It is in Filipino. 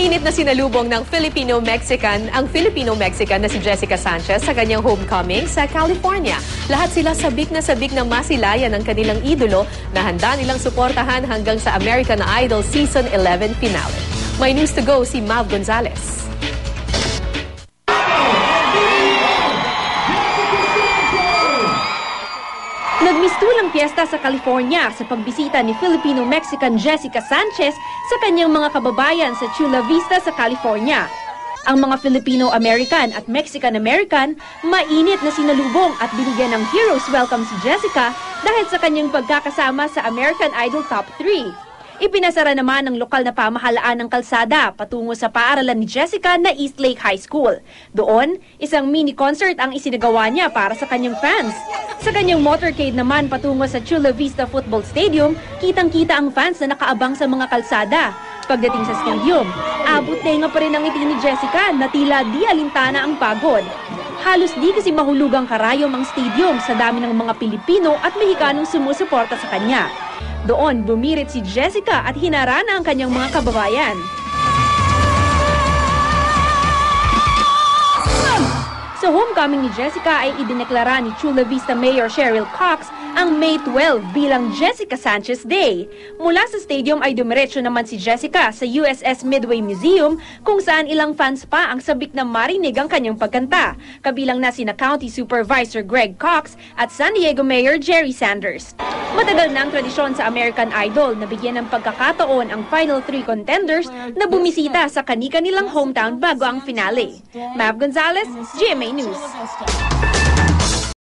Mainit na sinalubong ng Filipino-Mexican ang Filipino-Mexican na si Jessica Sanchez sa kanyang homecoming sa California. Lahat sila sabik na masilayan ng kanilang idolo na handa nilang suportahan hanggang sa American Idol Season 11 finale. May news to go si Mav Gonzalez. Nagmistulang piyesta sa California sa pagbisita ni Filipino-Mexican Jessica Sanchez sa kanyang mga kababayan sa Chula Vista sa California. Ang mga Filipino-American at Mexican-American mainit na sinalubong at binigyan ng hero's welcome si Jessica dahil sa kanyang pagkakasama sa American Idol Top 3. Ipinasara naman ng lokal na pamahalaan ng kalsada patungo sa paaralan ni Jessica na Eastlake High School. Doon, isang mini-concert ang isinagawa niya para sa kanyang fans. Sa kanyang motorcade naman patungo sa Chula Vista Football Stadium, kitang-kita ang fans na nakaabang sa mga kalsada. Pagdating sa stadium, abot na pa rin ang ngiti ni Jessica na tila di alintana ang pagod. Halos di kasi mahulugang karayom ang stadium sa dami ng mga Pilipino at Mexicanong sumusuporta sa kanya. Doon, bumirit si Jessica at hinarana ang kanyang mga kababayan. Sa homecoming ni Jessica ay idineklara ni Chula Vista Mayor Cheryl Cox ang May 12 bilang Jessica Sanchez Day. Mula sa stadium ay dumiretso naman si Jessica sa USS Midway Museum kung saan ilang fans pa ang sabik na marinig ang kanyang pagkanta, kabilang na sina County Supervisor Greg Cox at San Diego Mayor Jerry Sanders. Matagal na ang tradisyon sa American Idol na bigyan ng pagkakataon ang final 3 contenders na bumisita sa kani-kanilang hometown bago ang finale. Mav Gonzalez, GMA News.